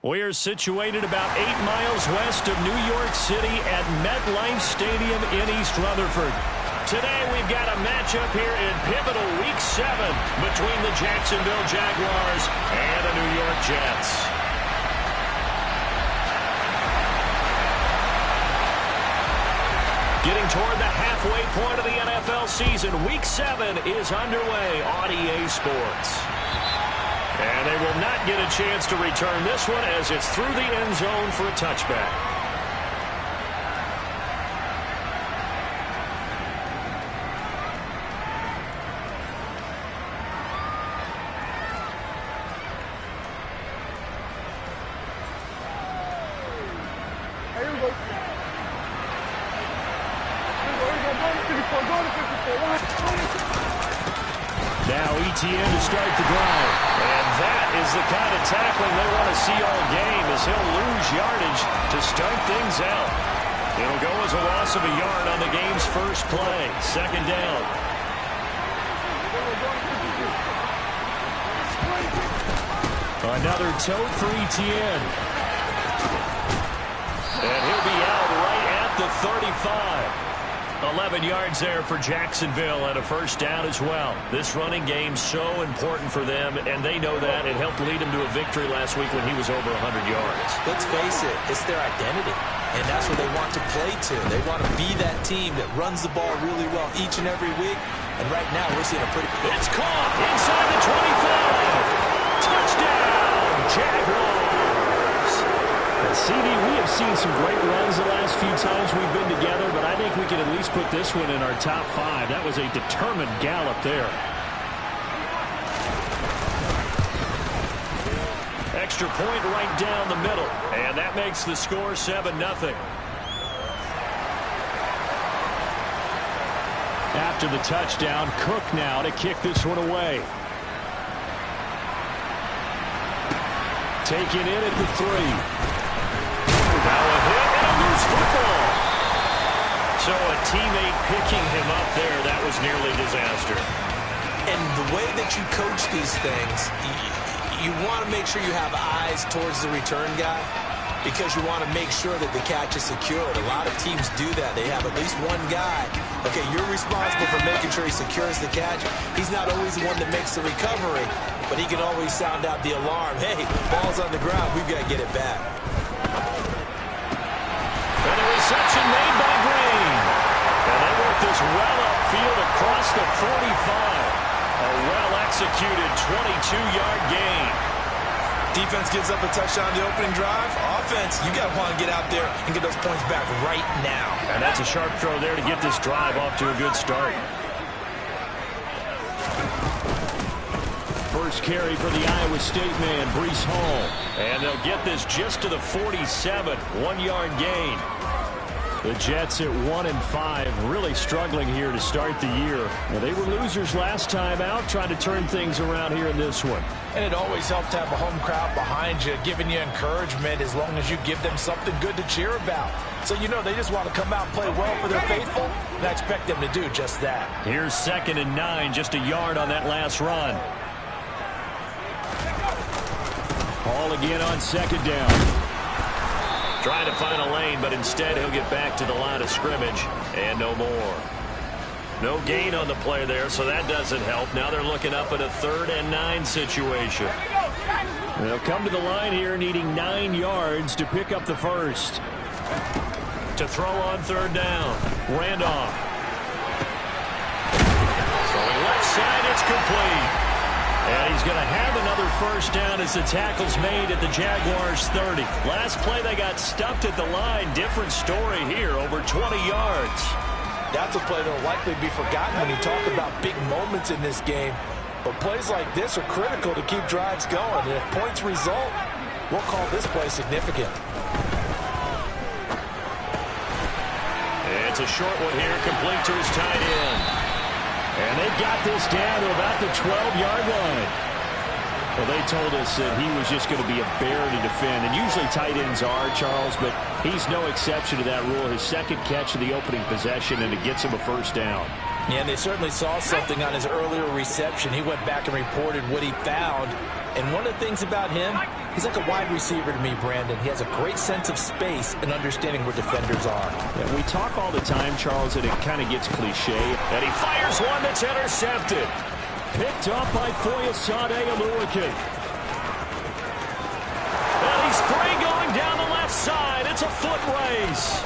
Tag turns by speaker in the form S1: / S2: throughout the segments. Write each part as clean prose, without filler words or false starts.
S1: We're situated about 8 miles west of New York City at MetLife Stadium in East Rutherford. Today we've got a matchup here in pivotal Week 7 between the Jacksonville Jaguars and the New York Jets. Getting toward the halfway point of the NFL season, Week 7 is underway on EA Sports. And they will not get a chance to return this one as it's through the end zone for a touchback.
S2: Now ETN to start the drive.
S1: And that is the kind of tackling they want to see all game as he'll lose yardage to start things out. It'll go as a loss of a yard on the game's first play. Second down.
S2: Another tote for ETN.
S1: And he'll be out right at the 35. 11 yards there for Jacksonville and a first down as well. This running game so important for them, and they know that. It helped lead them to a victory last week when he was over 100 yards.
S3: Let's face it, it's their identity, and that's what they want to play to. They want to be that team that runs the ball really well each and every week, and right now we're seeing a pretty...
S1: It's caught inside the 25. Touchdown, Jaguars.
S2: CD, we have seen some great runs the last few times we've been together, but I think we can at least put this one in our top 5. That was a determined gallop there.
S1: Extra point right down the middle, and that makes the score 7-0.
S2: After the touchdown, Cook now to kick this one away. Taken in at the 3.
S1: Now a hit and a loose football. So a teammate picking him up there, that was nearly disaster.
S3: And the way that you coach these things, you want to make sure you have eyes towards the return guy because you want to make sure that the catch is secured. A lot of teams do that. They have at least one guy. Okay, you're responsible for making sure he secures the catch. He's not always the one that makes the recovery, but he can always sound out the alarm. Hey, ball's on the ground. We've got to get it back.
S1: And a reception made by Green. And they work this well upfield across the 45. A well-executed 22-yard gain.
S3: Defense gives up a touchdown on the opening drive. Offense, you got to want to get out there and get those points back right now.
S1: And that's a sharp throw there to get this drive off to a good start.
S2: First carry for the Iowa State man, Breece Hall.
S1: And they'll get this just to the 47. 1-yard gain.
S2: The Jets at 1-5, really struggling here to start the year. Well, they were losers last time out, trying to turn things around here in this one.
S4: And it always helps to have a home crowd behind you, giving you encouragement as long as you give them something good to cheer about. So, you know, they just want to come out and play well for their faithful, and I expect them to do just that.
S1: Here's 2nd and 9, just a yard on that last run.
S2: Hall again on 2nd down.
S1: Trying to find a lane, but instead he'll get back to the line of scrimmage, and no more. No gain on the play there, so that doesn't help. Now they're looking up at a 3rd and 9 situation.
S2: They'll come to the line here needing 9 yards to pick up the first.
S1: To throw on 3rd down. Randolph. Throwing left side, it's complete. And he's going to have another first down as the tackle's made at the Jaguars' 30. Last play they got stuffed at the line. Different story here, over 20 yards.
S4: That's a play that will likely be forgotten when you talk about big moments in this game. But plays like this are critical to keep drives going. And if points result, we'll call this play significant.
S1: It's a short one here, complete to his tight end.
S2: And they've got this down to about the 12-yard line. Well, they told us that he was just going to be a bear to defend. And usually tight ends are, Charles, but he's no exception to that rule. His 2nd catch of the opening possession, and it gets him a first down.
S4: Yeah, and they certainly saw something on his earlier reception. He went back and reported what he found. And one of the things about him, he's like a wide receiver to me, Brandon. He has a great sense of space and understanding where defenders are.
S2: Yeah, we talk all the time, Charles, and it kind of gets cliche.
S1: And he fires one that's intercepted.
S2: Picked off by Foyesade Aluakin.
S1: And he's free going down the left side. It's a foot race.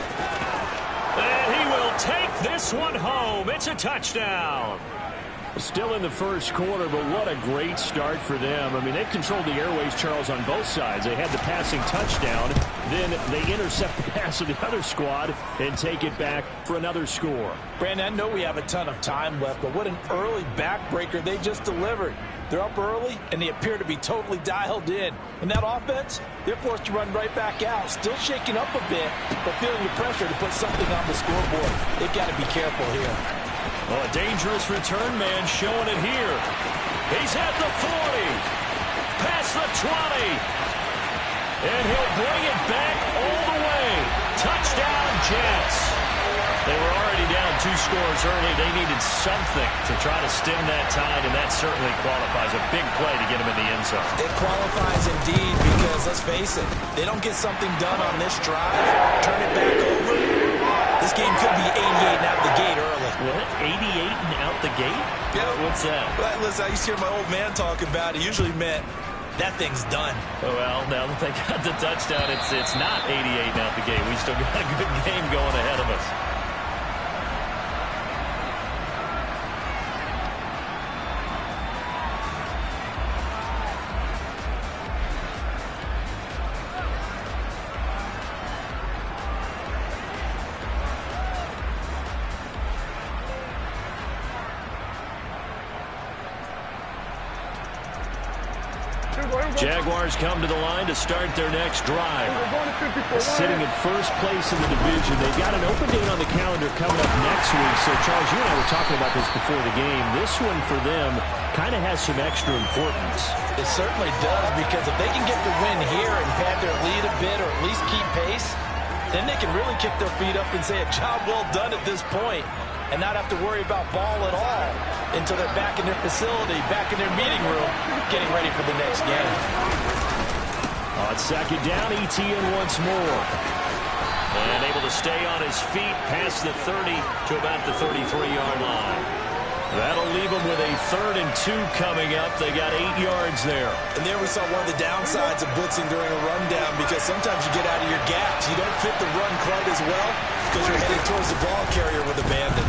S1: And he will take this one home. It's a touchdown.
S2: Still in the first quarter, but what a great start for them. I mean, they've controlled the airways, Charles, on both sides. They had the passing touchdown. Then they intercept the pass of the other squad and take it back for another score.
S4: Brandon, I know we have a ton of time left, but what an early backbreaker they just delivered. They're up early, and they appear to be totally dialed in. And that offense, they're forced to run right back out. Still shaking up a bit, but feeling the pressure to put something on the scoreboard. They've got to be careful here.
S1: Oh, a dangerous return man showing it here. He's at the 40. Past the 20. And he'll bring it back all the way. Touchdown, Jets. They were already down 2 scores early. They needed something to try to stem that tide, and that certainly qualifies. A big play to get them in the end zone.
S3: It qualifies indeed because, let's face it, they don't get something done on this drive, turn it back over. This game could be 88 and out the gate early.
S1: What? 88 and out the gate?
S3: Yeah.
S1: What's that?
S3: Well, listen, I used to hear my old man talk about it. Usually meant that thing's done.
S1: Oh, well, now that they got the touchdown, it's not 88 and out the gate. We still got a good game going ahead of us. Jaguars come to the line to start their next drive.
S2: Sitting in first place in the division. They've got an open date on the calendar coming up next week. So, Charles, you and I were talking about this before the game. This one for them kind of has some extra importance.
S4: It certainly does, because if they can get the win here and pad their lead a bit or at least keep pace, then they can really kick their feet up and say a job well done at this point and not have to worry about ball at all until they're back in their facility, back in their meeting room, getting ready for the next game.
S2: On second down, ETN once more.
S1: And able to stay on his feet past the 30 to about the 33-yard line. That'll leave them with a 3rd and 2 coming up. They got 8 yards there.
S3: And there we saw one of the downsides of blitzing during a rundown, because sometimes you get out of your gaps. You don't fit the run quite as well because you're heading towards the ball carrier with abandon.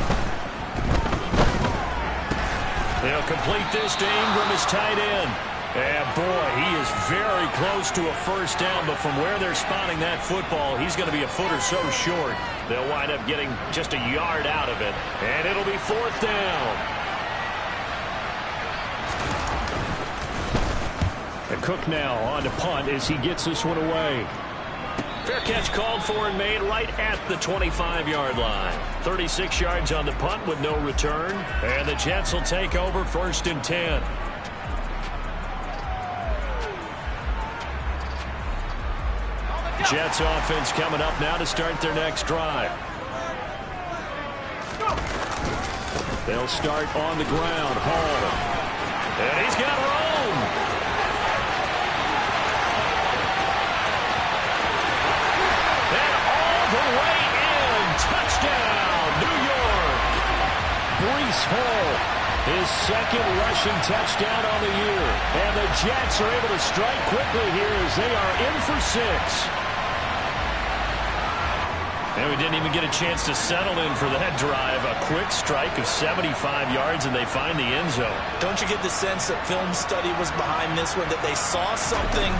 S1: They'll complete this to Ingram as tight end. And, boy, he is very close to a first down, but from where they're spotting that football, he's going to be a foot or so short. They'll wind up getting just a yard out of it, and it'll be 4th down.
S2: And Cook now on to punt as he gets this one away.
S1: Fair catch called for and made right at the 25-yard line. 36 yards on the punt with no return. And the Jets will take over 1st and 10. Jets offense coming up now to start their next drive.
S2: They'll start on the ground. Hall.
S1: And he's got Rome. The way in. Touchdown, New York.
S2: Breece Hall, his 2nd rushing touchdown on the year. And the Jets are able to strike quickly here as they are in for 6.
S1: And we didn't even get a chance to settle in for that drive. A quick strike of 75 yards, and they find the end zone.
S3: Don't you get the sense that film study was behind this one, that they saw something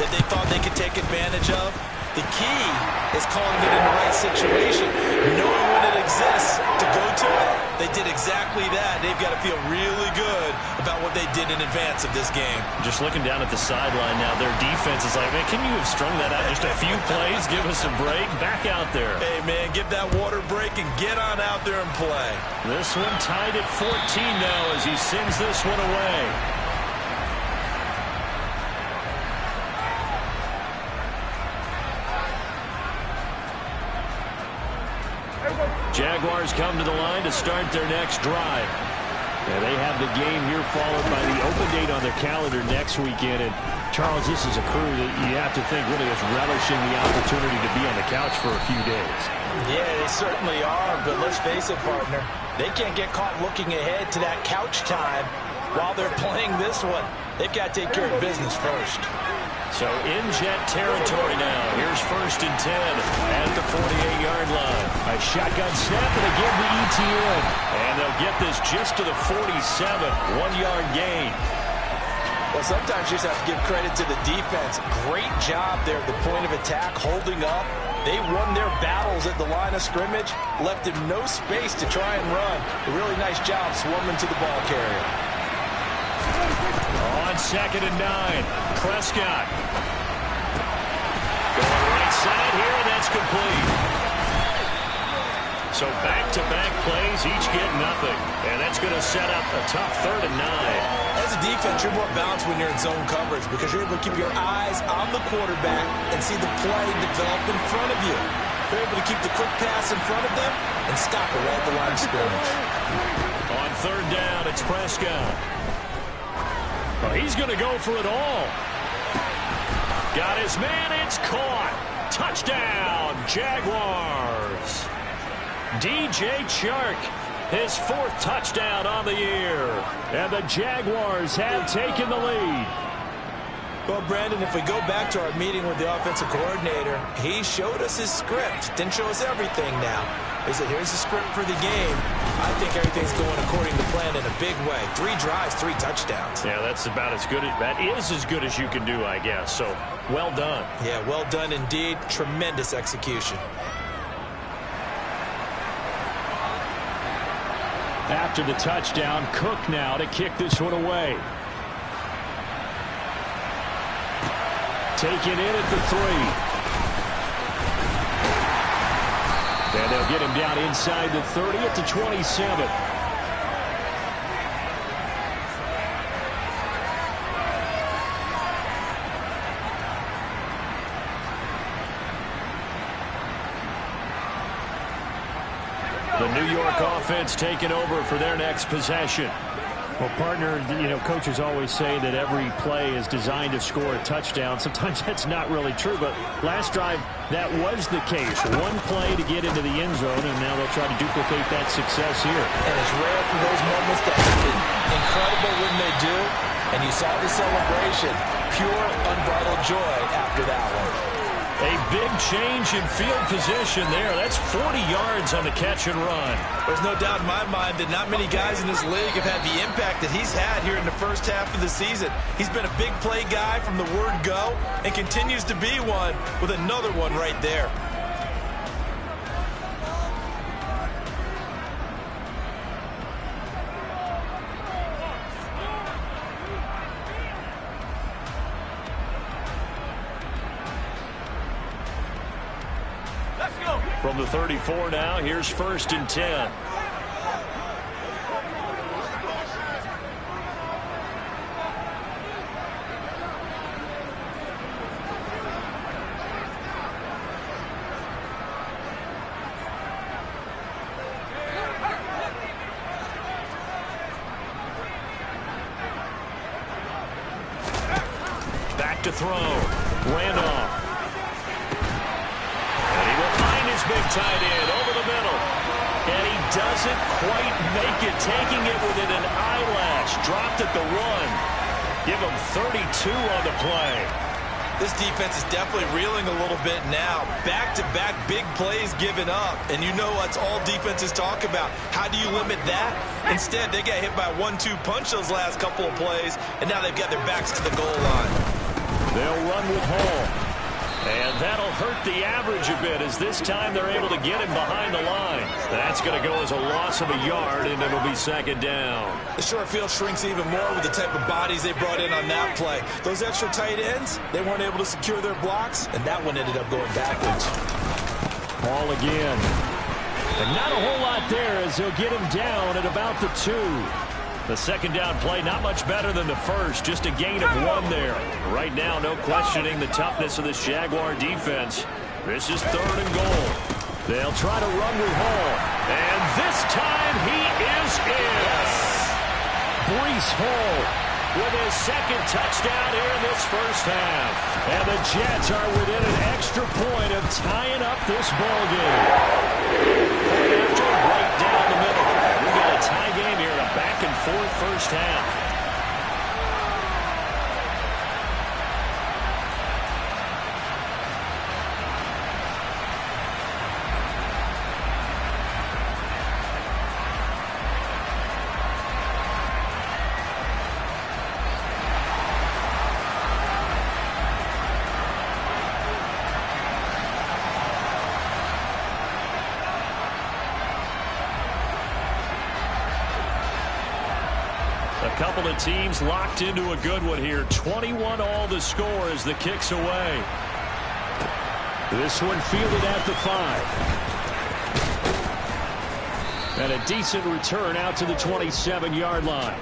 S3: that they thought they could take advantage of? The key is calling it in the right situation, knowing when it exists to go to it. They did exactly that. They've got to feel really good about what they did in advance of this game.
S1: Just looking down at the sideline now, their defense is like, man, can you have strung that out just a few plays? Give us a break. Back out there.
S3: Hey, man, give that water break and get on out there and play.
S1: This one tied at 14 now as he sends this one away. Jaguars Jaguars come to the line to start their next drive. And they have the game here followed by the open date on their calendar next weekend. And, Charles, this is a crew that you have to think really is relishing the opportunity to be on the couch for a few days.
S4: Yeah, they certainly are. But let's face it, partner, they can't get caught looking ahead to that couch time while they're playing this one. They've got to take care of business first.
S1: So in Jet territory now. Here's 1st and 10 at the 48-yard line.
S2: A shotgun snap and again the ETN.
S1: And they'll get this just to the 47. 1-yard gain.
S4: Well, sometimes you just have to give credit to the defense. Great job there at the point of attack, holding up. They won their battles at the line of scrimmage, left him no space to try and run. A really nice job swarming to the ball carrier.
S1: On 2nd and 9, Prescott. Going right side here, and that's complete. So back-to-back plays, each get nothing. And that's going to set up a tough 3rd and 9.
S3: As a defense, you're more balanced when you're in zone coverage because you're able to keep your eyes on the quarterback and see the play develop in front of you. You're able to keep the quick pass in front of them and stop it right at the line of scrimmage.
S1: On 3rd down, it's Prescott. Oh, he's going to go for it all. Got his man, it's caught. Touchdown, Jaguars. DJ Chark, his 4th touchdown on the year.
S2: And the Jaguars have taken the lead.
S3: Well, Brandon, if we go back to our meeting with the offensive coordinator, he showed us his script. Didn't show us everything now. He said, here's the script for the game. I think everything's going according to plan in a big way. 3 drives, 3 touchdowns.
S1: Yeah, that's about as good. That is as good as you can do, I guess. So, well done.
S3: Yeah, well done indeed. Tremendous execution.
S2: After the touchdown, Cook now to kick this one away. Taken in at the 3. And they'll get him down inside the 30 at the 27.
S1: The New York offense taking over for their next possession.
S2: Well, partner, you know, coaches always say that every play is designed to score a touchdown. Sometimes that's not really true, but last drive, that was the case. One play to get into the end zone, and now they'll try to duplicate that success here.
S4: And it's rare for those moments to happen. Incredible when they do, and you saw the celebration. Pure, unbridled joy after that one.
S1: A big change in field position there. That's 40 yards on the catch and run.
S3: There's no doubt in my mind that not many guys in this league have had the impact that he's had here in the first half of the season. He's been a big play guy from the word go and continues to be one with another one right there.
S1: From the 34 now, here's 1st and 10. Back to throw. Randolph. Big tight end over the middle. And he doesn't quite make it, taking it within an eyelash. Dropped at the 1. Give him 32 on the play.
S3: This defense is definitely reeling a little bit now. Back-to-back big plays given up. And you know that's all defenses talk about. How do you limit that? Instead, they got hit by a 1-2 punch those last couple of plays, and now they've got their backs to the goal line.
S1: They'll run with Hall. And that'll hurt the average a bit as this time they're able to get him behind the line. That's going to go as a loss of a yard, and it'll be 2nd down.
S3: The short field shrinks even more with the type of bodies they brought in on that play. Those extra tight ends, they weren't able to secure their blocks, and that one ended up going backwards.
S2: Ball again. And not a whole lot there as they'll get him down at about the 2.
S1: The 2nd down play, not much better than the first. Just a gain of 1 there. Right now, no questioning the toughness of this Jaguar defense. This is 3rd and goal.
S2: They'll try to run with Hall.
S1: And this time he is in. Breece Hall with his second touchdown here in this first half. And the Jets are within an extra point of tying up this ballgame. Point after, right down the middle. We got a tie game here in a back-and-forth first half. A couple of teams locked into a good one here. 21 all the score as the kick's away. This one fielded at the 5. And a decent return out to the 27-yard line.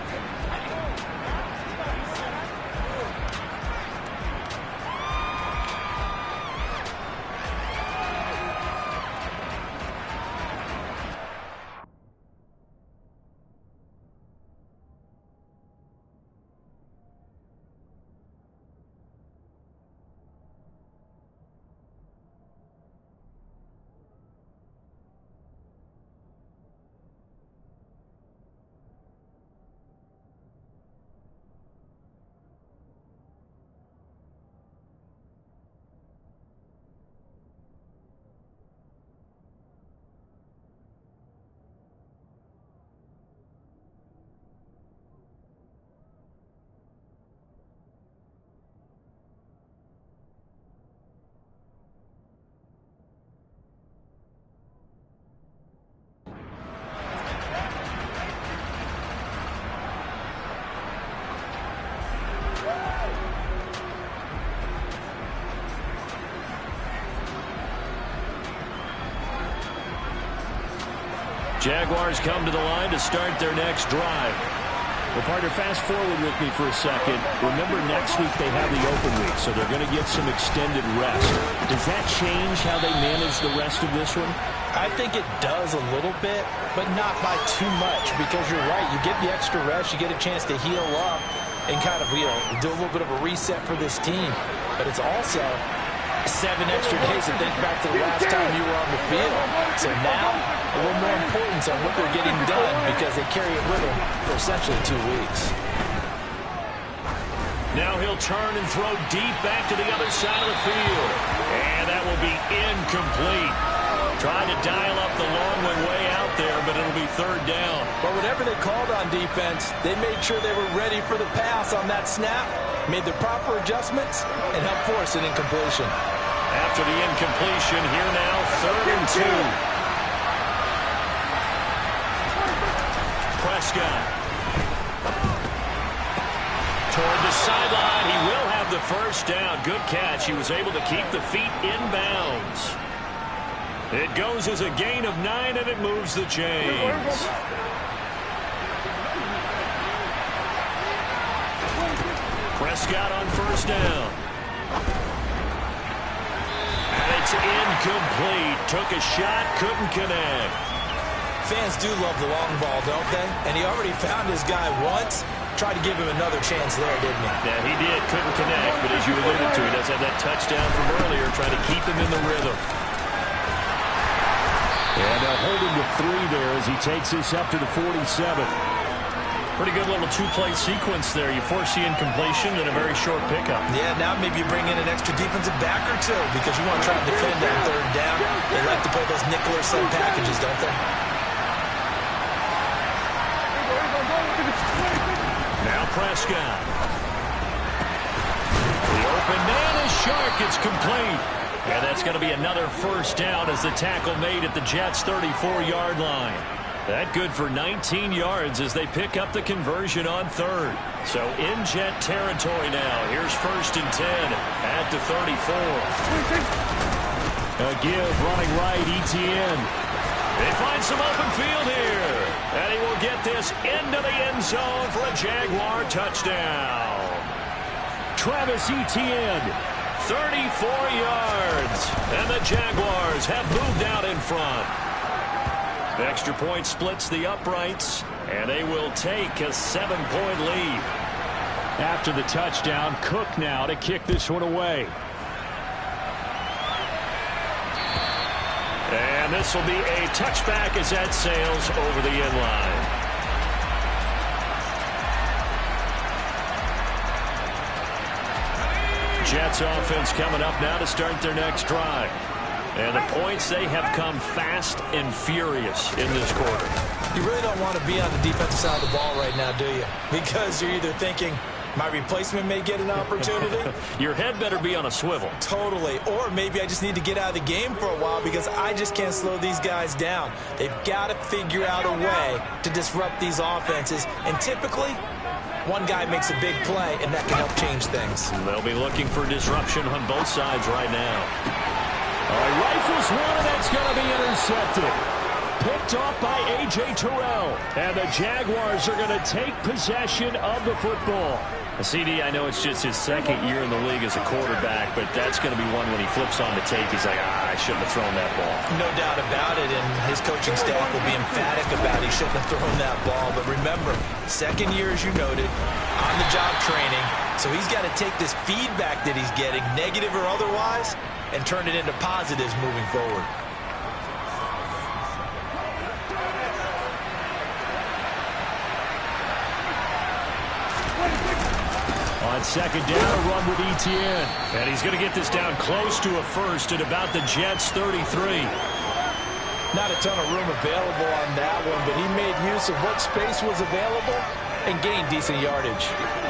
S1: Jaguars come to the line to start their next drive. Well, partner, fast forward with me for a second. Remember, next week they have the open week, so they're going to get some extended rest. Does that change how they manage the rest of this one?
S4: I think it does a little bit, but not by too much, because you're right. You get the extra rest, you get a chance to heal up and kind of, do a little bit of a reset for this team. But it's also 7 extra days to think back to the last time you were on the field. So now, a little more importance on what they're getting done because they carry it with them for essentially 2 weeks.
S1: Now he'll turn and throw deep back to the other side of the field. And that will be incomplete. Trying to dial up the long one way out there, but it'll be 3rd down.
S4: But whatever they called on defense, they made sure they were ready for the pass on that snap, made the proper adjustments, and helped force an incompletion.
S1: After the incompletion, here now, 3rd and 2. Prescott. Toward the sideline, he will have the first down. Good catch. He was able to keep the feet in bounds. It goes as a gain of 9, and it moves the chains. Prescott on 1st down. And it's incomplete. Took a shot, couldn't connect.
S3: Fans do love the long ball, don't they? And he already found his guy once. Tried to give him another chance there, didn't he?
S1: Yeah, he did. Couldn't connect. But as you alluded to, he does have that touchdown from earlier, trying to keep him in the rhythm. And they'll hold him to 3 there as he takes this up to the 47. Pretty good little 2-play sequence there. You force the incompletion and a very short pickup.
S3: Yeah, now maybe you bring in an extra defensive back or 2 because you want to try to defend that 3rd down. They like to play those nickel or sub packages, don't they?
S1: Now Prescott. The open man is Shark. It's complete. And that's going to be another first down as the tackle made at the Jets' 34-yard line. That good for 19 yards as they pick up the conversion on 3rd. So in Jet territory now. Here's 1st and 10 at the 34. A give running right, Etienne. They find some open field here. And he will get this into the end zone for a Jaguar touchdown. Travis Etienne, 34 yards. And the Jaguars have moved out in front. The extra point splits the uprights, and they will take a 7-point lead.
S2: After the touchdown, Cook now to kick this one away.
S1: And this will be a touchback as that sails over the end line. Jets offense coming up now to start their next drive. And the points, they have come fast and furious in this quarter.
S3: You really don't want to be on the defensive side of the ball right now, do you? Because you're either thinking, my replacement may get an opportunity.
S1: Your head better be on a swivel.
S3: Totally. Or maybe I just need to get out of the game for a while because I just can't slow these guys down. They've got to figure out a way to disrupt these offenses. And typically, one guy makes a big play, and that can help change things.
S1: They'll be looking for disruption on both sides right now.
S2: Rifles one, and that's going to be intercepted. Picked off by A.J. Terrell. And the Jaguars are going to take possession of the football.
S1: CD, I know it's just his second year in the league as a quarterback, but that's going to be one when he flips on the tape. He's like, I shouldn't have thrown that ball.
S3: No doubt about it, and his coaching staff will be emphatic about he shouldn't have thrown that ball. But remember, second year, as you noted, on-the-job training, so he's got to take this feedback that he's getting, negative or otherwise, and turn it into positives moving forward.
S2: On second down, a run with Etienne.
S1: And he's going to get this down close to a first at about the Jets' 33.
S4: Not a ton of room available on that one, but he made use of what space was available and gained decent yardage.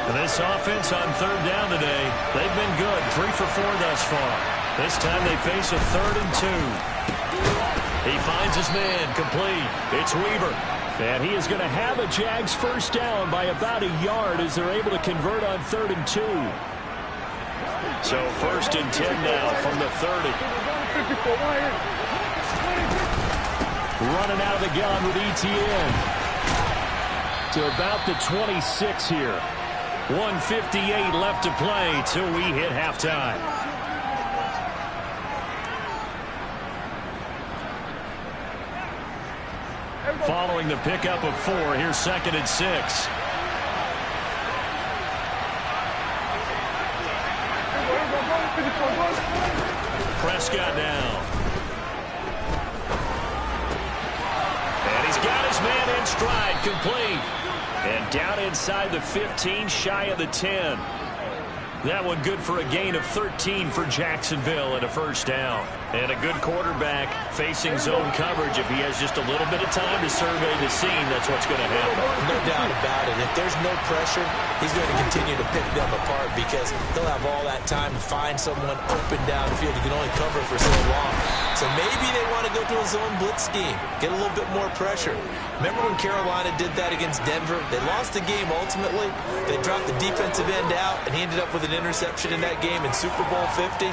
S1: And this offense on third down today, they've been good. 3 for 4 thus far. This time they face a 3rd and 2. He finds his man complete. It's Weaver.
S2: And he is going to have a Jags first down by about a yard as they're able to convert on 3rd and 2.
S1: So 1st and 10 now from the 30.
S2: Running out of the gun with Etienne. To about the 26 here.
S1: 1:58 left to play till we hit halftime. Following the pickup of 4, here's 2nd and 6. Prescott now. And he's got his man in stride, complete. And down inside the 15, shy of the 10. That one good for a gain of 13 for Jacksonville and a first down. And a good quarterback facing zone coverage. If he has just a little bit of time to survey the scene, that's what's going to happen.
S3: No doubt about it. If there's no pressure, he's going to continue to pick them apart because he'll have all that time to find someone open downfield. He can only cover for so long. So maybe they want to go to a zone blitz scheme, get a little bit more pressure. Remember when Carolina did that against Denver? They lost the game ultimately. They dropped the defensive end out, and he ended up with an interception in that game in Super Bowl 50.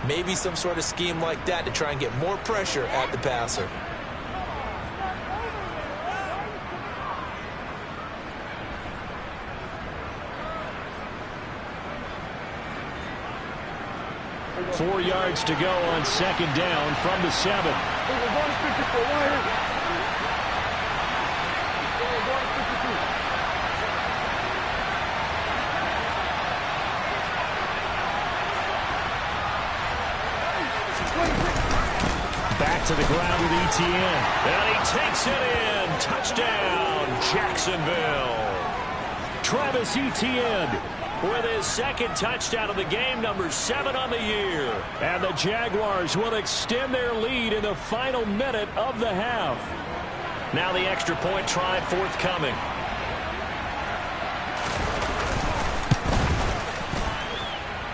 S3: Maybe some sort of scheme like that to try and get more pressure at the passer.
S2: Four yards to go on second down from the 7. Back to the ground with Etienne.
S1: And he takes it in. Touchdown, Jacksonville.
S2: Travis Etienne
S1: with his 2nd touchdown of the game, number 7 on the year.
S2: And the Jaguars will extend their lead in the final minute of the half.
S1: Now the extra point try forthcoming.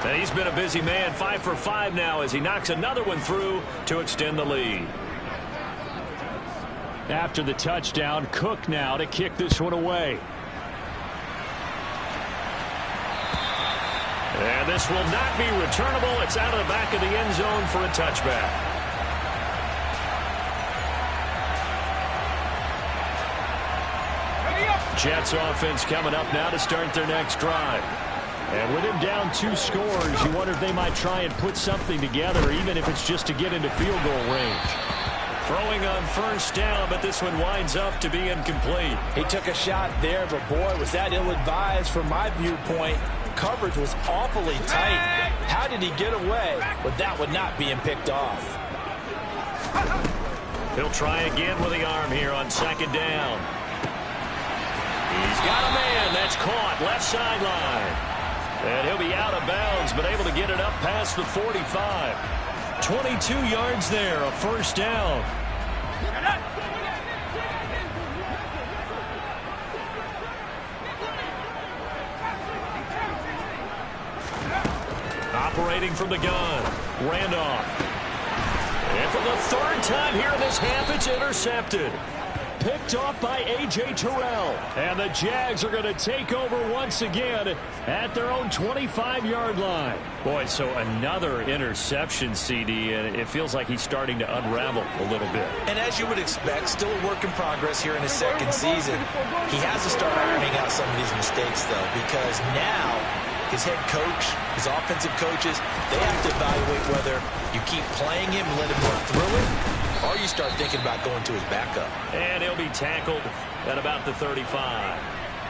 S1: And he's been a busy man, 5 for 5 now as he knocks another one through to extend the lead.
S2: After the touchdown, Cook now to kick this one away.
S1: And this will not be returnable. It's out of the back of the end zone for a touchback. Jets offense coming up now to start their next drive.
S2: And with him down 2 scores, you wonder if they might try and put something together, even if it's just to get into field goal range.
S1: Throwing on first down, but this one winds up to be incomplete.
S4: He took a shot there, but boy, was that ill-advised from my viewpoint. Coverage was awfully tight. How did he get away with that one not being picked off?
S1: He'll try again with the arm here on second down. He's got a man. That's caught left sideline. And he'll be out of bounds, but able to get it up past the 45. 22 yards there, a first down. Operating from the gun, Randolph. And for the third time here in this half, it's intercepted. Picked off by A.J. Terrell. And the Jags are going to take over once again at their own 25-yard line. Boy, so another interception, CD, and it feels like he's starting to unravel a little bit.
S3: And as you would expect, still a work in progress here in his second season. He has to start ironing out some of these mistakes, though, because now his head coach, his offensive coaches, they have to evaluate whether you keep playing him and let him work through it, or you start thinking about going to his backup.
S1: And he'll be tackled at about the 35.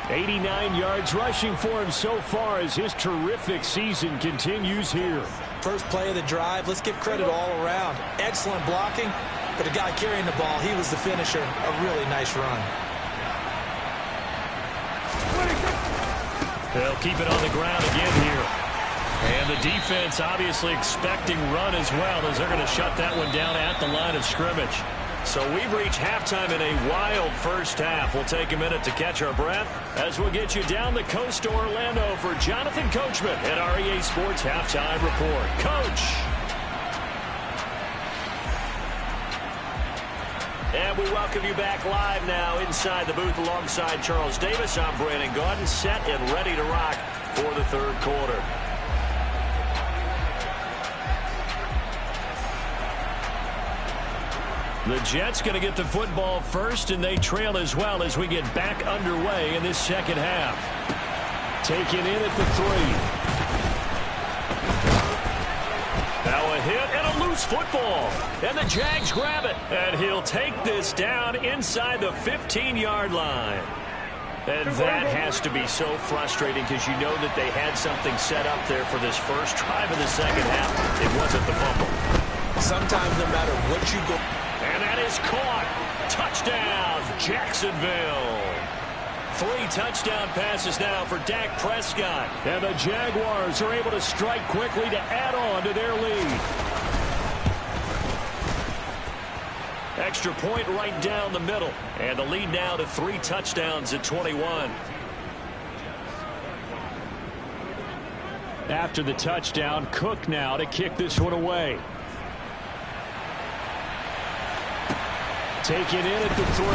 S1: 89 yards rushing for him so far as his terrific season continues here.
S3: First play of the drive, let's give credit all around. Excellent blocking, but the guy carrying the ball, he was the finisher. A really nice run.
S1: They'll keep it on the ground again here. And the defense obviously expecting run as well, as they're going to shut that one down at the line of scrimmage. So we've reached halftime in a wild first half. We'll take a minute to catch our breath as we'll get you down the coast to Orlando for Jonathan Coachman at REA Sports Halftime Report. Coach! And we welcome you back live now inside the booth alongside Charles Davis. I'm Brandon Gaudin, set and ready to rock for the third quarter. The Jets going to get the football first, and they trail as well as we get back underway in this second half. Taken in at the 3. Now a hit and a loose football. And the Jags grab it. And he'll take this down inside the 15-yard line. And that has to be so frustrating because you know that they had something set up there for this first drive of the second half. It wasn't the fumble.
S3: Sometimes no matter what you go...
S1: And that is caught. Touchdown, Jacksonville. 3 touchdown passes now for Dak Prescott. And the Jaguars are able to strike quickly to add on to their lead. Extra point right down the middle. And the lead now to 3 touchdowns at 21. After the touchdown, Cook now to kick this one away. Taken in at the 3.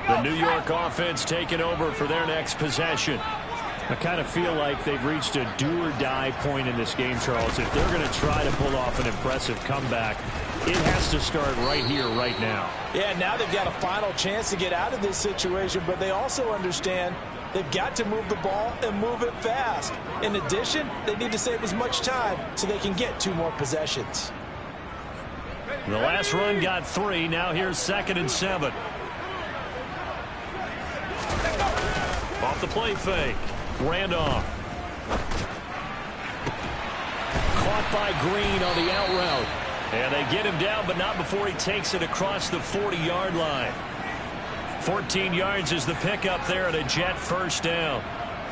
S1: The New York offense taking over for their next possession. I kind of feel like they've reached a do-or-die point in this game, Charles. If they're going to try to pull off an impressive comeback, it has to start right here, right now.
S4: Yeah, now they've got a final chance to get out of this situation, but they also understand they've got to move the ball and move it fast. In addition, they need to save as much time so they can get 2 more possessions.
S1: The last run got 3. Now here's 2nd and 7. Off the play fake. Randolph. Caught by Green on the out route. And they get him down, but not before he takes it across the 40-yard line. 14 yards is the pickup there at a Jet first down.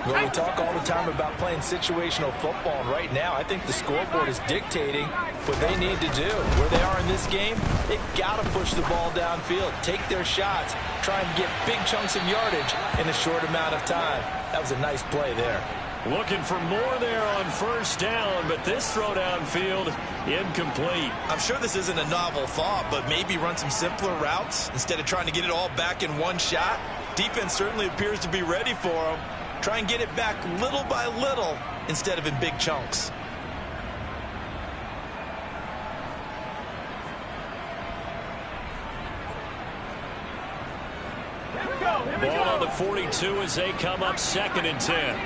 S4: Well, we talk all the time about playing situational football, and right now I think the scoreboard is dictating what they need to do. Where they are in this game, they've got to push the ball downfield, take their shots, try and get big chunks of yardage in a short amount of time. That was a nice play there.
S1: Looking for more there on first down, but this throw downfield incomplete.
S3: I'm sure this isn't a novel thought, but maybe run some simpler routes instead of trying to get it all back in one shot. Defense certainly appears to be ready for them. Try and get it back little by little instead of in big chunks.
S1: Ball on the 42 as they come up 2nd and 10.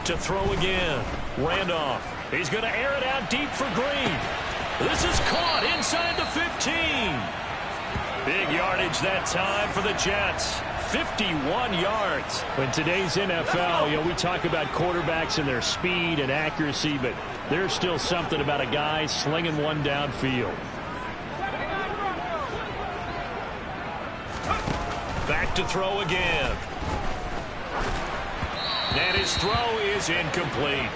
S1: To throw again. Randolph. He's going to air it out deep for Green. This is caught inside the 15. Big yardage that time for the Jets. 51 yards. In today's NFL, we talk about quarterbacks and their speed and accuracy, but there's still something about a guy slinging one downfield. Back to throw again. And his throw is incomplete.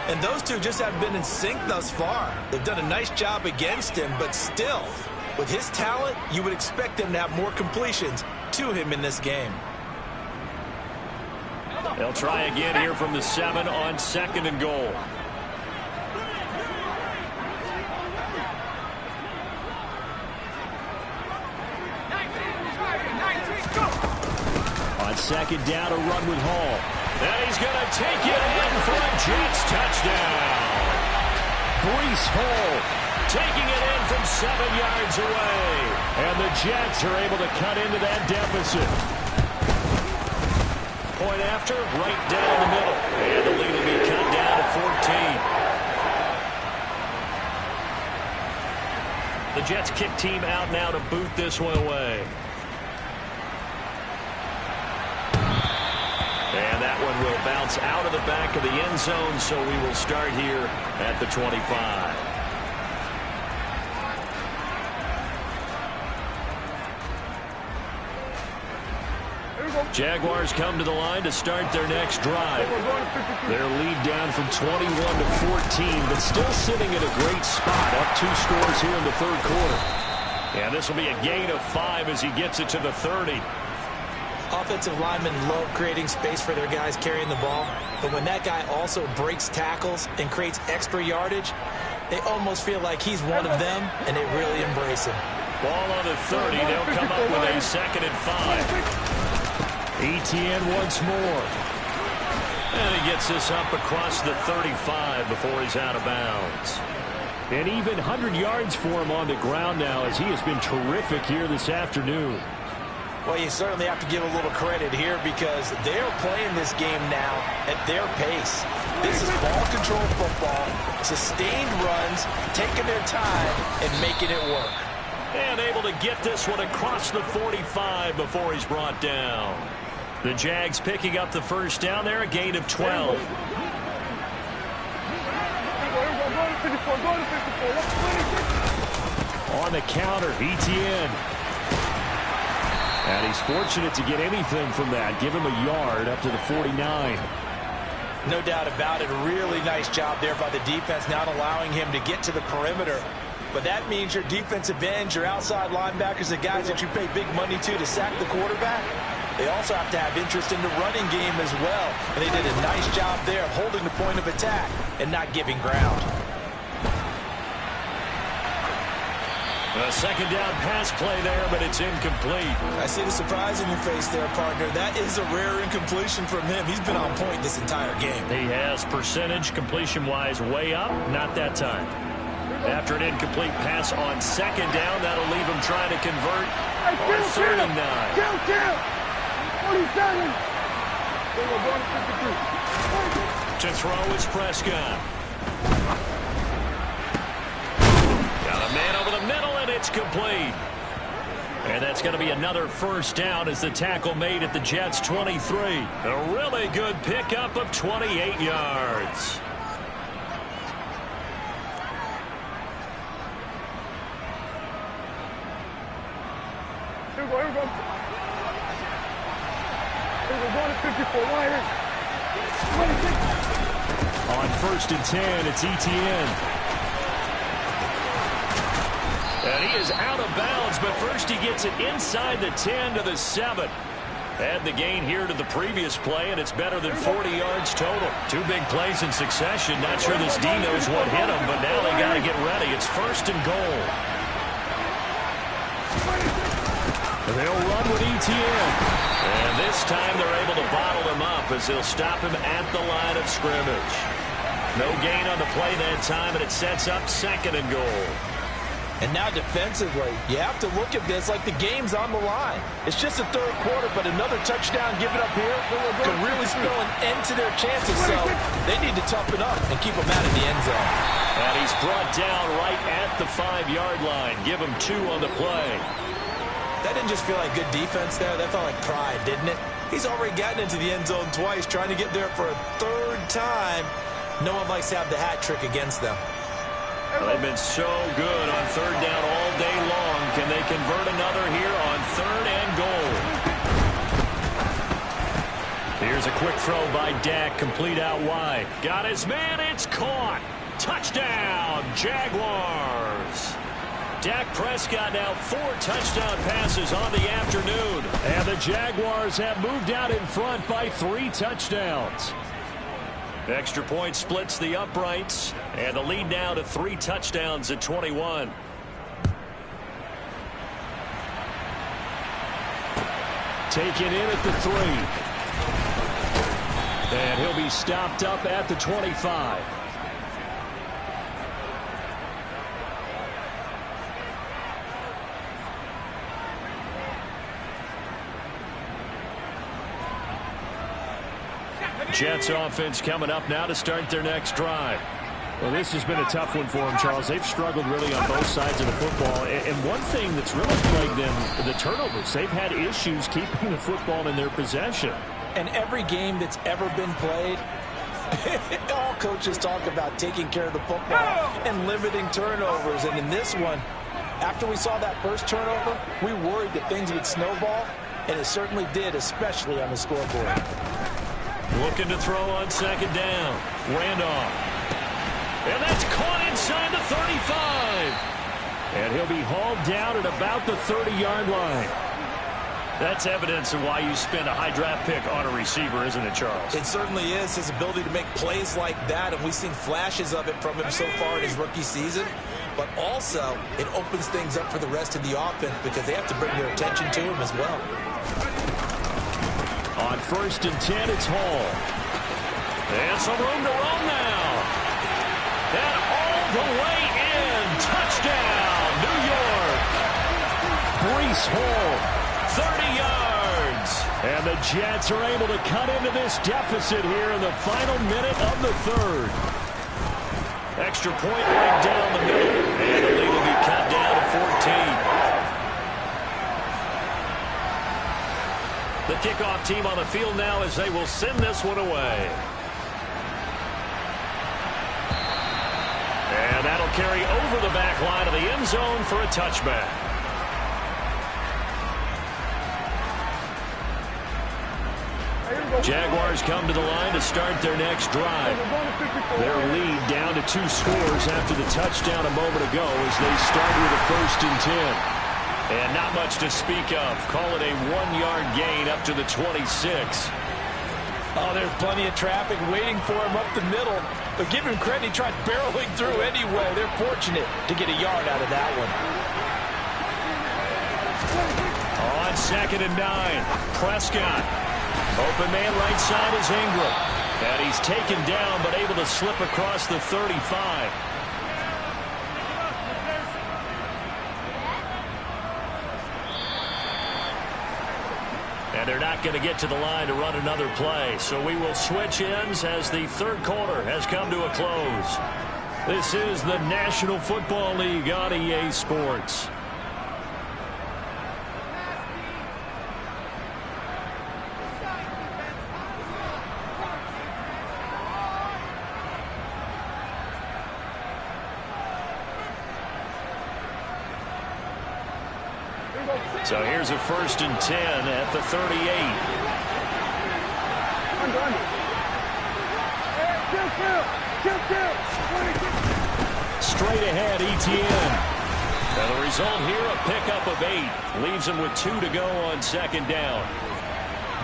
S4: And those two just haven't been in sync thus far. They've done a nice job against him, but still, with his talent, you would expect them to have more completions to him in this game.
S1: They'll try again here from the 7 on 2nd and goal. On 2nd down, a run with Hall. And he's going to take it in for a Jets touchdown. Breece Hall taking it in from 7 yards away. And the Jets are able to cut into that deficit. Point after, right down the middle. And the lead will be cut down to 14. The Jets kick team out now to boot this one away. And that one will bounce out of the back of the end zone, so we will start here at the 25. Jaguars come to the line to start their next drive. Their lead down from 21 to 14, but still sitting in a great spot, up 2 scores here in the 3rd quarter. And this will be a gain of 5 as he gets it to the 30.
S3: Offensive linemen love creating space for their guys carrying the ball, but when that guy also breaks tackles and creates extra yardage, they almost feel like he's one of them, and they really embrace him.
S1: Ball on the 30. They'll come up with a 2nd and 5. Etienne once more. And he gets this up across the 35 before he's out of bounds. And even 100 yards for him on the ground now, as he has been terrific here this afternoon.
S4: Well, you certainly have to give a little credit here because they're playing this game now at their pace. This is ball control football, sustained runs, taking their time and making it work.
S1: And able to get this one across the 45 before he's brought down. The Jags picking up the first down there, a gain of 12. On the counter, Etienne. And he's fortunate to get anything from that. Give him a yard up to the 49.
S4: No doubt about it. Really nice job there by the defense, not allowing him to get to the perimeter. But that means your defensive ends, your outside linebackers, the guys that you pay big money to sack the quarterback, they also have to have interest in the running game as well. And they did a nice job there of holding the point of attack and not giving ground.
S1: A 2nd down pass play there, but it's incomplete.
S3: I see the surprise in your face there, partner. That is a rare incompletion from him. He's been on point this entire game.
S1: He has percentage completion-wise way up, not that time. After an incomplete pass on 2nd down, that'll leave him trying to convert on 3rd and 9. 47. To throw is Prescott. Got a man over the middle, and it's complete. And that's going to be another first down as the tackle made at the Jets' 23. A really good pickup of 28 yards.
S5: Here we go. Here we go. Here we go. Going to 54 wide. 26.
S1: On 1st and 10, it's Etienne. And he is out of bounds, but first he gets it inside the 10 to the 7. Add the gain here to the previous play, and it's better than 40 yards total. 2 big plays in succession. Not sure this D knows what hit him, but now they got to get ready. It's 1st and goal. They'll run with Etienne. And this time they're able to bottle him up as they'll stop him at the line of scrimmage. No gain on the play that time, and it sets up 2nd and goal.
S4: And now defensively, you have to look at this like the game's on the line. It's just the third quarter, but another touchdown given up here could really spell an end to their chances. So they need to toughen up and keep them out of the end zone.
S1: And he's brought down right at the 5-yard line. Give him 2 on the play.
S3: That didn't just feel like good defense there. That felt like pride, didn't it? He's already gotten into the end zone twice, trying to get there for a 3rd time. No one likes to have the hat trick against them.
S1: Well, they've been so good on 3rd down all day long. Can they convert another here on 3rd and goal? Here's a quick throw by Dak, complete out wide. Got his man, it's caught. Touchdown, Jaguars. Dak Prescott now 4 touchdown passes on the afternoon.
S2: And the Jaguars have moved out in front by 3 touchdowns.
S1: Extra point splits the uprights, and the lead now to 3 touchdowns at 21.
S2: Taken in at the 3. And he'll be stopped up at the 25.
S1: Jets offense coming up now to start their next drive.
S2: Well, this has been a tough one for them, Charles. They've struggled really on both sides of the football. And one thing that's really plagued them, the turnovers. They've had issues keeping the football in their possession.
S4: And every game that's ever been played, all coaches talk about taking care of the football and limiting turnovers. And in this one, after we saw that first turnover, we worried that things would snowball, and it certainly did, especially on the scoreboard.
S1: Looking to throw on 2nd down. Randolph. And that's caught inside the 35.
S2: And he'll be hauled down at about the 30-yard line.
S1: That's evidence of why you spend a high draft pick on a receiver, isn't it, Charles?
S3: It certainly is, his ability to make plays like that, and we've seen flashes of it from him so far in his rookie season. But also, it opens things up for the rest of the offense because they have to bring their attention to him as well.
S2: On 1st and 10, it's Hall.
S1: And some room to run now. And all the way in. Touchdown, New York.
S2: Breece Hall.
S1: 30 yards.
S2: And the Jets are able to cut into this deficit here in the final minute of the 3rd.
S1: Extra point right down the middle. And the lead will be cut down to 14. The kickoff team on the field now as they will send this one away. And that'll carry over the back line of the end zone for a touchback. Jaguars come to the line to start their next drive.
S2: Their lead down to 2 scores after the touchdown a moment ago as they start with a 1st and 10.
S1: And not much to speak of. Call it a 1-yard gain up to the 26.
S4: Oh, there's plenty of traffic waiting for him up the middle. But give him credit, he tried barreling through anyway. They're fortunate to get a yard out of that one.
S1: On 2nd and 9, Prescott. Open man right side is Ingram. And he's taken down but able to slip across the 35. And they're not going to get to the line to run another play. So we will switch ends as the 3rd quarter has come to a close. This is the National Football League on EA Sports. So here's a 1st and 10 at the 38. Straight ahead, ETN. Now the result here, a pickup of 8. Leaves him with 2 to go on 2nd down.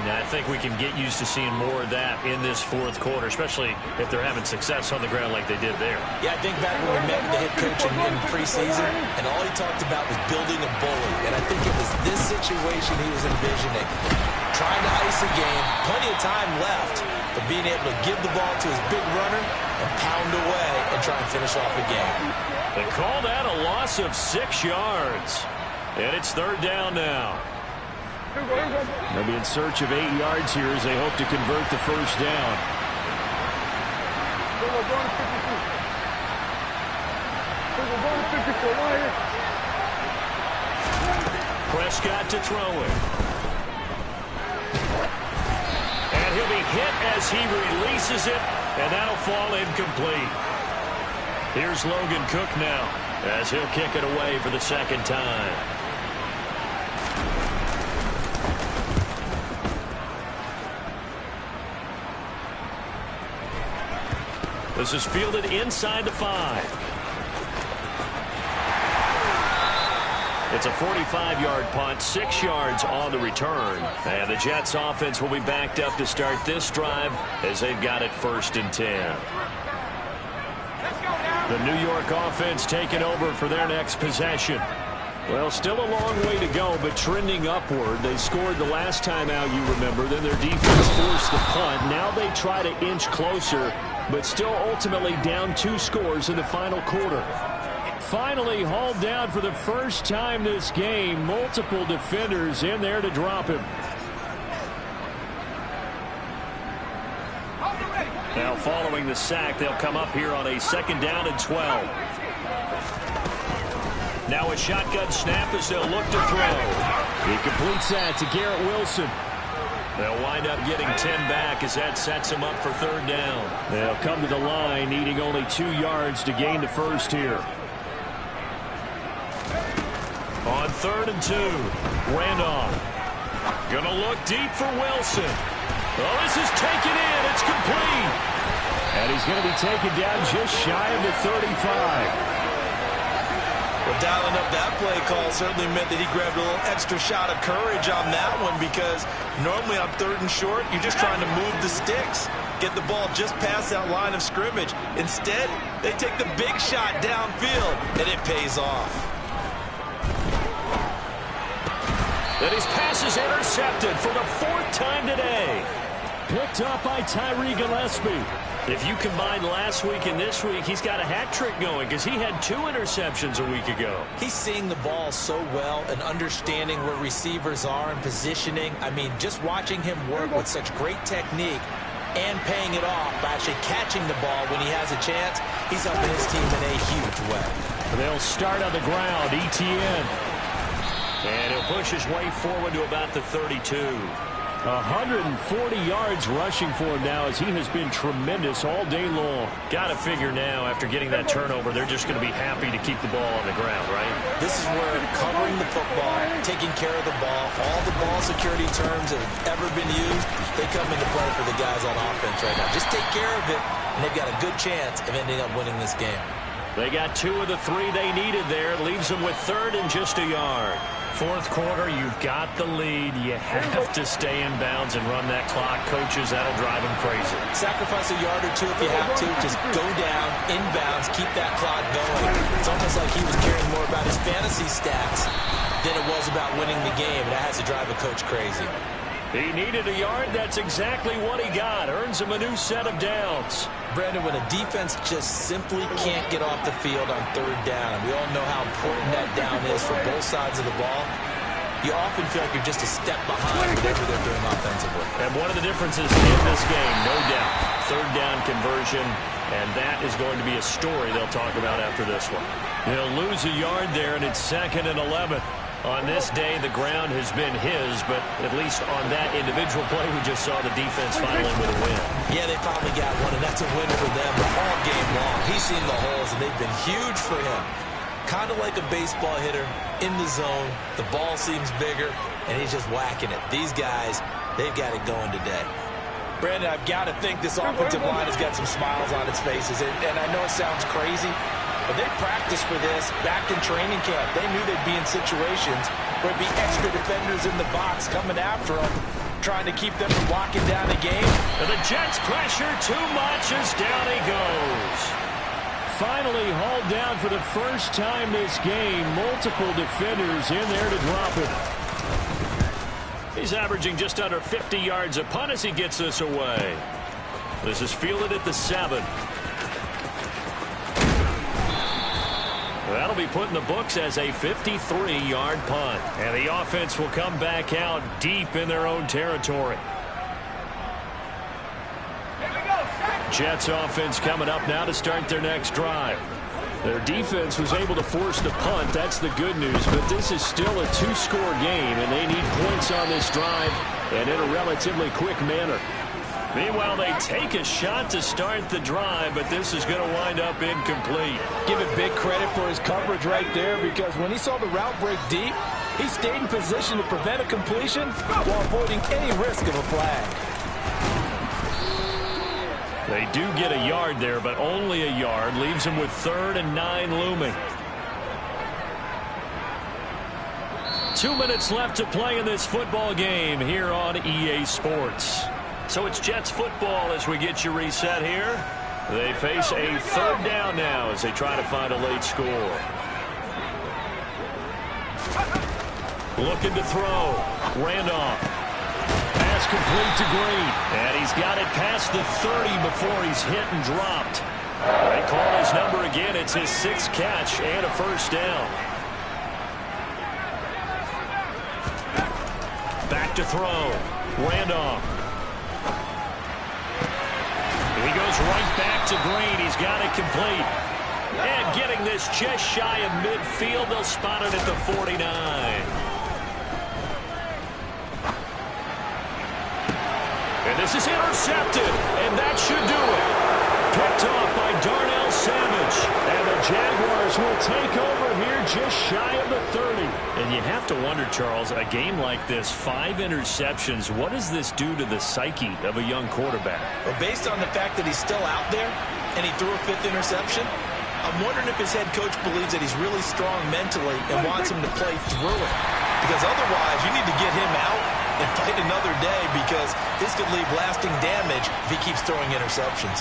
S1: Now, I think we can get used to seeing more of that in this 4th quarter, especially if they're having success on the ground like they did there.
S3: Yeah, I think back when we met with the head coach in preseason, and all he talked about was building a bully. And I think it was this situation he was envisioning. Trying to ice a game, plenty of time left, but being able to give the ball to his big runner and pound away and try and finish off the game.
S1: They call that a loss of 6 yards. And it's 3rd down now.
S2: They'll be in search of 8 yards here as they hope to convert the first down.
S1: Prescott to throw it. And he'll be hit as he releases it, and that'll fall incomplete. Here's Logan Cook now as he'll kick it away for the 2nd time. This is fielded inside the 5. It's a 45-yard punt, 6 yards on the return. And the Jets offense will be backed up to start this drive as they've got it 1st and 10. The New York offense taking over for their next possession. Well, still a long way to go, but trending upward. They scored the last time out, you remember. Then their defense forced the punt. Now they try to inch closer, but still ultimately down 2 scores in the final quarter. Finally hauled down for the first time this game. Multiple defenders in there to drop him. Now following the sack, they'll come up here on a 2nd down and 12. Now a shotgun snap as they'll look to throw.
S2: He completes that to Garrett Wilson.
S1: They'll wind up getting 10 back as that sets them up for 3rd down.
S2: They'll come to the line needing only 2 yards to gain the first here.
S1: On 3rd and 2, Randolph. Gonna look deep for Wilson. Oh, this is taken in. It's complete.
S2: And he's going to be taken down just shy of the 35.
S4: Well, dialing up that play call certainly meant that he grabbed a little extra shot of courage on that one, because normally on 3rd and short, you're just trying to move the sticks, get the ball just past that line of scrimmage. Instead, they take the big shot downfield, and it pays off.
S1: And his pass is intercepted for the 4th time today.
S2: Picked up by Tyree Gillespie.
S1: If you combine last week and this week, he's got a hat trick going because he had 2 interceptions a week ago.
S3: He's seeing the ball so well and understanding where receivers are and positioning. I mean, just watching him work with such great technique and paying it off by actually catching the ball when he has a chance, he's helping his team in a huge way.
S2: They'll start on the ground, ETN.
S1: And he'll push his way forward to about the 32.
S2: 140 yards rushing for him now as he has been tremendous all day long.
S1: Got to figure now, after getting that turnover, they're just going to be happy to keep the ball on the ground, right?
S3: This is where covering the football, taking care of the ball, all the ball security terms that have ever been used, they come into play for the guys on offense right now. Just take care of it, and they've got a good chance of ending up winning this game.
S1: They got 2 of the 3 they needed there. Leaves them with 3rd and just a yard. 4th quarter, you've got the lead. You have to stay in bounds and run that clock. Coaches, that'll drive them crazy.
S3: Sacrifice a yard or 2 if you have to. Just go down, in bounds, keep that clock going. It's almost like he was caring more about his fantasy stats than it was about winning the game. And that has to drive a coach crazy.
S1: He needed a yard. That's exactly what he got. Earns him a new set of downs.
S3: Brandon, when a defense just simply can't get off the field on 3rd down, and we all know how important that down is for both sides of the ball, you often feel like you're just a step behind whatever they're doing offensively.
S1: And one of the differences in this game, no doubt, 3rd down conversion, and that is going to be a story they'll talk about after this one. He'll lose a yard there, and it's 2nd and 11. On this day, the ground has been his, but at least on that individual play, we just saw the defense finally with a win.
S3: Yeah, they finally got one, and that's a win for them all game long. He's seen the holes, and they've been huge for him. Kind of like a baseball hitter in the zone. The ball seems bigger, and he's just whacking it. These guys, they've got it going today.
S4: Brandon, I've got to think this offensive line has got some smiles on its faces, and I know it sounds crazy, but they practiced for this back in training camp. They knew they'd be in situations where it'd be extra defenders in the box coming after them, trying to keep them from locking down the game.
S1: And the Jets pressure too much as down he goes.
S2: Finally hauled down for the first time this game. Multiple defenders in there to drop him.
S1: He's averaging just under 50 yards a punt as he gets this away. This is fielded at the 7. That'll be put in the books as a 53-yard punt. And the offense will come back out deep in their own territory. Jets offense coming up now to start their next drive. Their defense was able to force the punt. That's the good news. But this is still a two-score game, and they need points on this drive and in a relatively quick manner. Meanwhile, they take a shot to start the drive, but this is going to wind up incomplete.
S4: Give it big credit for his coverage right there, because when he saw the route break deep, he stayed in position to prevent a completion while avoiding any risk of a flag.
S1: They do get a yard there, but only a yard. Leaves them with 3rd and 9 looming. 2 minutes left to play in this football game here on EA Sports. So it's Jets football as we get you reset here. They face a 3rd down now as they try to find a late score. Looking to throw. Randolph. Pass complete to Green. And he's got it past the 30 before he's hit and dropped. They call his number again. It's his 6th catch and a 1st down. Back to throw. Randolph. He goes right back to Green. He's got it complete. And getting this just shy of midfield. They'll spot it at the 49. And this is intercepted. And that should do it. Picked off by Darnell Savage. And the Jaguars will take over here just shy of the 30. And you have to wonder, Charles, a game like this, 5 interceptions, what does this do to the psyche of a young quarterback?
S4: Well, based on the fact that he's still out there and he threw a 5th interception, I'm wondering if his head coach believes that he's really strong mentally and wants him to play through it. Because otherwise, you need to get him out and fight another day, because this could leave lasting damage if he keeps throwing interceptions.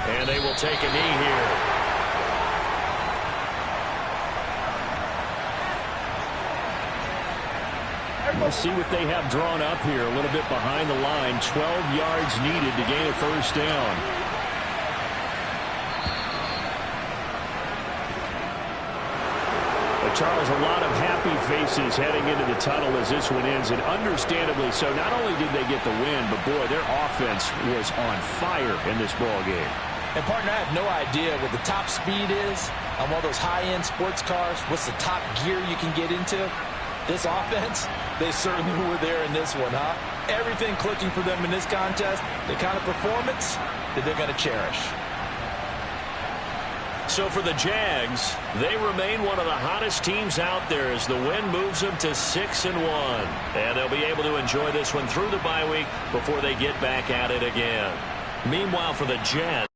S1: And they will take a knee here. We'll see what they have drawn up here. A little bit behind the line. 12 yards needed to gain a 1st down. But Charles, a lot of happy faces heading into the tunnel as this one ends, and understandably so. Not only did they get the win, but boy, their offense was on fire in this ball game.
S4: And, partner, I have no idea what the top speed is on one of those high-end sports cars. What's the top gear you can get into? This offense, they certainly were there in this one, huh? Everything clicking for them in this contest, the kind of performance that they're going to cherish.
S1: So for the Jags, they remain one of the hottest teams out there as the win moves them to 6-1. And they'll be able to enjoy this one through the bye week before they get back at it again. Meanwhile, for the Jets,